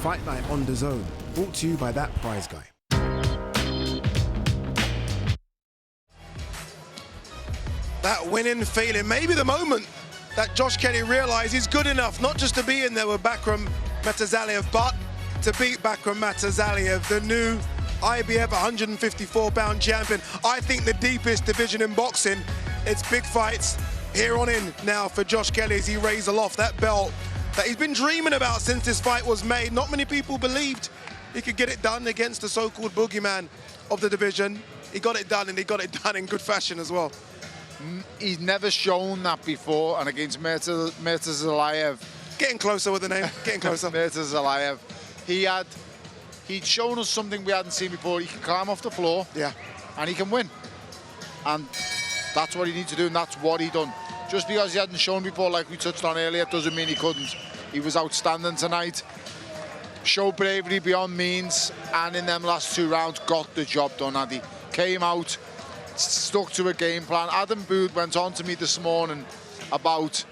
Fight Night on DAZN, brought to you by that prize guy. That winning feeling, maybe the moment that Josh Kelly realised he's good enough, not just to be in there with Bakhram Murtazaliev, but to beat Bakhram Murtazaliev, the new IBF 154-pound champion. I think the deepest division in boxing. It's big fights here on in now for Josh Kelly as he raises aloft that belt that he's been dreaming about since this fight was made. Not many people believed he could get it done against the so-called boogeyman of the division. He got it done, and he got it done in good fashion as well. He's never shown that before, and against Murtazaliev. Getting closer with the name, getting closer. Murtazaliev. He'd shown us something we hadn't seen before. He can climb off the floor, yeah, and he can win. And that's what he needs to do, and that's what he done. Just because he hadn't shown before, like we touched on earlier, doesn't mean he couldn't. He was outstanding tonight. Showed bravery beyond means, and in them last 2 rounds, got the job done, and he came out, stuck to a game plan. Adam Booth went on to me this morning about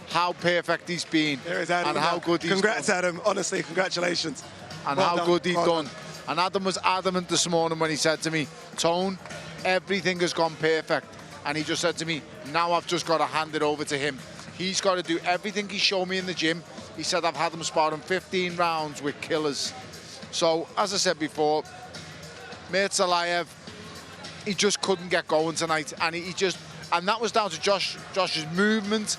how perfect he's been and how good he's done. Congrats, Adam. Honestly, congratulations. And how good he's done. And Adam was adamant this morning when he said to me, Tone, everything has gone perfect. And he just said to me, now I've just got to hand it over to him. He's got to do everything he showed me in the gym. He said, I've had him sparring 15 rounds with killers. So, as I said before, Murtazaliev, he just couldn't get going tonight. And and that was down to Josh's movement,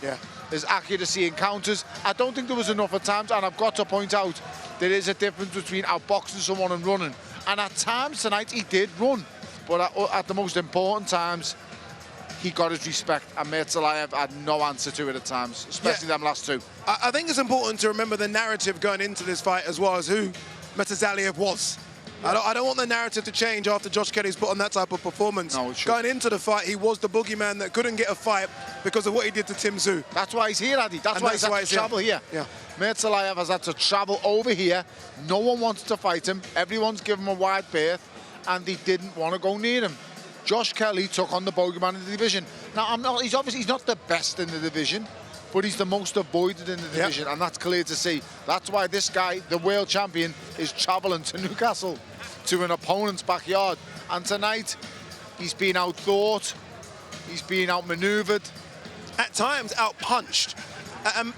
his accuracy in counters. I don't think there was enough at times, and I've got to point out, there is a difference between outboxing someone and running. And at times tonight, he did run. But at the most important times, he got his respect, and Murtazaliev had no answer to it at times, especially them last 2. I think it's important to remember the narrative going into this fight as well as who Murtazaliev was. Yeah. I don't want the narrative to change after Josh Kelly's put on that type of performance. No, it should. Going into the fight, he was the boogeyman that couldn't get a fight because of what he did to Tim Tszyu. That's why he's here, Addy. That's why he's had to travel here. Yeah. Murtazaliev has had to travel over here. No one wanted to fight him. Everyone's given him a wide berth, and they didn't want to go near him. Josh Kelly took on the bogeyman in the division. Now, he's obviously not the best in the division, but he's the most avoided in the division, and that's clear to see. That's why this guy, the world champion, is travelling to Newcastle, to an opponent's backyard. And tonight, he's been outthought, he's been outmaneuvered. At times, outpunched.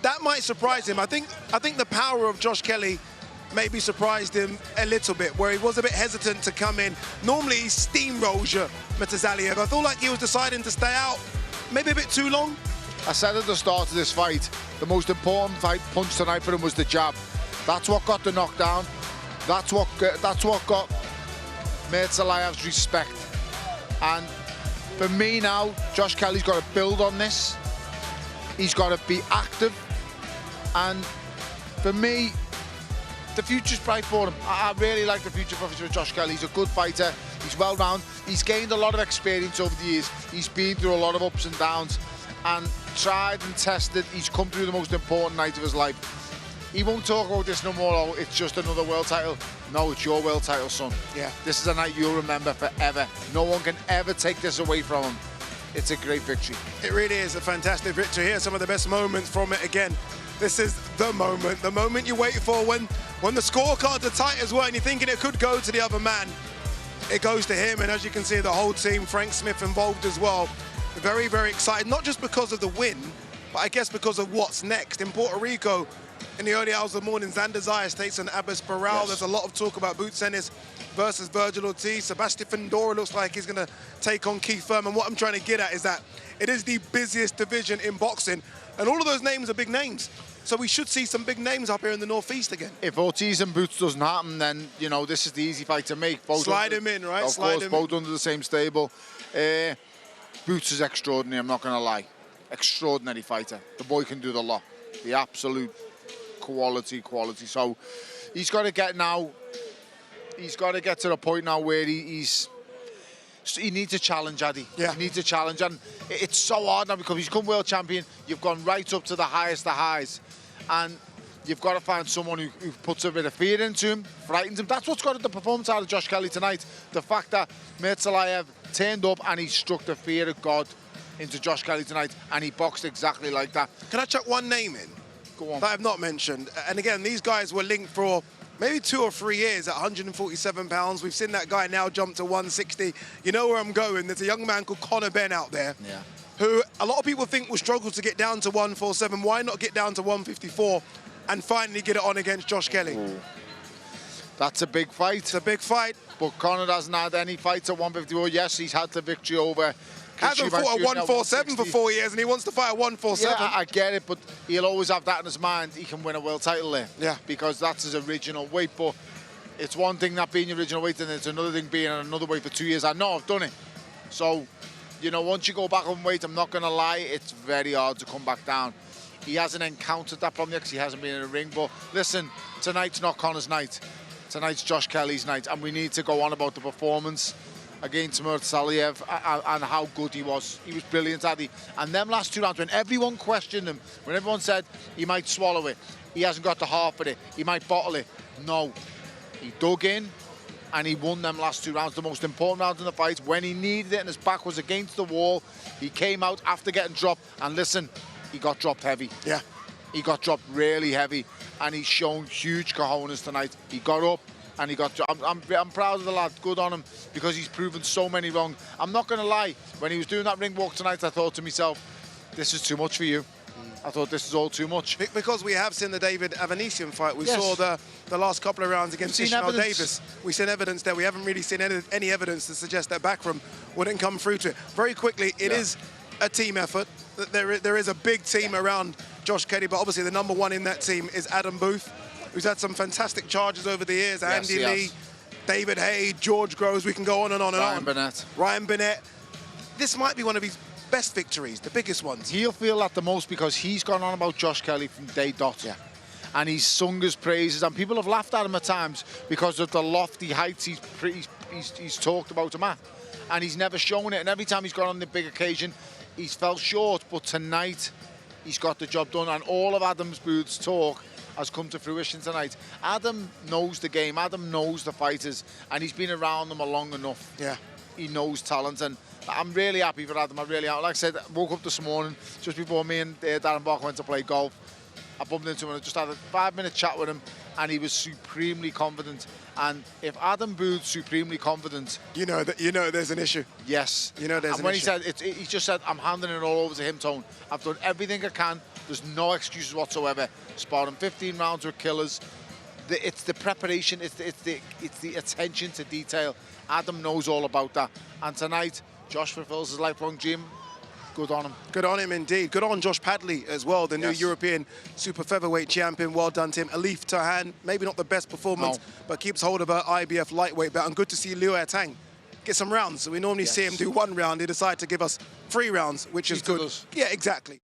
That might surprise him. I think the power of Josh Kelly maybe surprised him a little bit, where he was a bit hesitant to come in. Normally, he steamrolls you, Murtazaliev. I feel like he was deciding to stay out maybe a bit too long. I said at the start of this fight, the most important punch tonight for him was the jab. That's what got the knockdown. That's what got Murtazaliev's respect. And for me now, Josh Kelly's got to build on this. He's got to be active. And for me, the future's bright for him. I really like the future for Josh Kelly. He's a good fighter. He's well-rounded. He's gained a lot of experience over the years. He's been through a lot of ups and downs and tried and tested. He's come through the most important night of his life. He won't talk about this no more. Oh, it's just another world title. No, it's your world title, son. Yeah. This is a night you'll remember forever. No one can ever take this away from him. It's a great victory. It really is a fantastic victory. Here are some of the best moments from it again. This is the moment you wait for when the scorecards are tight as well and you're thinking it could go to the other man. It goes to him, and as you can see, the whole team, Frank Smith involved as well. Very, very excited, not just because of the win, but I guess because of what's next. In Puerto Rico, in the early hours of the morning, Xander Zayas takes on Abbas Peral. Yes. There's a lot of talk about Boots Ennis versus Virgil Ortiz. Sebastian Fundora looks like he's going to take on Keith Thurman. What I'm trying to get at is that it is the busiest division in boxing, and all of those names are big names. So we should see some big names up here in the Northeast again. If Ortiz and Boots doesn't happen, then, you know, this is the easy fight to make. Slide him in, right? Of course, both under the same stable. Boots is extraordinary, I'm not going to lie. Extraordinary fighter. The boy can do the lot. The absolute quality. So he's got to get now, he's got to get to the point now where he needs to challenge, Addy. Yeah. He needs to challenge, and it's so hard now because he's become world champion. You've gone right up to the highest of highs, and you've got to find someone who puts a bit of fear into him, frightens him. That's what's got the performance out of Josh Kelly tonight. The fact that Murtazaliev turned up and he struck the fear of God into Josh Kelly tonight, and he boxed exactly like that. Can I chuck one name in? Go on. That I've not mentioned. And again, these guys were linked for maybe 2 or 3 years at 147 pounds. We've seen that guy now jump to 160. You know where I'm going. There's a young man called Conor Benn out there who a lot of people think will struggle to get down to 147. Why not get down to 154 and finally get it on against Josh Kelly? Ooh. That's a big fight. It's a big fight. But Conor hasn't had any fights at 154. Yes, he's had the victory over... Hasn't fought at 147 for 4 years, and he wants to fight at 147. Yeah, I get it, but he'll always have that in his mind. He can win a world title there. Yeah. Because that's his original weight. But it's one thing that being your original weight, and it's another thing being at another weight for 2 years. I know I've done it. So, you know, once you go back on weight, I'm not going to lie, it's very hard to come back down. He hasn't encountered that problem yet because he hasn't been in a ring. But listen, tonight's not Conor's night. Tonight's Josh Kelly's night, and we need to go on about the performance against Murtazaliev and how good he was. He was brilliant, Addy. And them last 2 rounds, when everyone questioned him, when everyone said he might swallow it, he hasn't got the half of it, he might bottle it. No, he dug in and he won them last 2 rounds, the most important rounds in the fight. When he needed it and his back was against the wall, he came out after getting dropped. And listen, he got dropped heavy. Yeah. He got dropped really heavy, and he's shown huge cojones tonight. He got up and he got... I'm proud of the lad. Good on him, because he's proven so many wrong. I'm not going to lie. When he was doing that ring walk tonight, I thought to myself, this is too much for you. I thought this is all too much. Because we have seen the David Avanesian fight. We saw the last couple of rounds against Ishmael Davis. We've seen evidence there. We haven't really seen any evidence to suggest that Bakhram wouldn't come through to it. Very quickly, it is a team effort. There is a big team around Josh Kelly, but obviously the number one in that team is Adam Booth, who's had some fantastic charges over the years. Andy Lee, David Haye, George Groves, we can go on and on and on. Ryan Burnett. This might be one of his best victories, the biggest ones. He'll feel that the most because he's gone on about Josh Kelly from day dot. Yeah. And he's sung his praises, and people have laughed at him at times because of the lofty heights he's talked about him at. And he's never shown it, and every time he's gone on the big occasion, he's fell short. But tonight, he's got the job done, and all of Adam Booth's talk has come to fruition tonight. Adam knows the game, Adam knows the fighters, and he's been around them long enough. Yeah. He knows talent, and I'm really happy for Adam. I really am. Like I said, I woke up this morning, just before me and Darren Barker went to play golf. I bumped into him and I just had a 5-minute chat with him, and he was supremely confident. And if Adam Booth's supremely confident, you know there's an issue. Yes. You know there's an issue. And when he just said, I'm handing it all over to him, Tone. I've done everything I can. There's no excuses whatsoever. Sparring 15 rounds with killers. It's the preparation. It's the attention to detail. Adam knows all about that. And tonight, Josh fulfills his lifelong dream. Good on him. Good on him indeed. Good on Josh Padley as well, the new European super featherweight champion. Well done to him. Alif Tahan, maybe not the best performance, but keeps hold of her IBF lightweight belt. And good to see Liu Tang get some rounds. We normally see him do 1 round. He decided to give us 3 rounds, which is good. Yeah, exactly.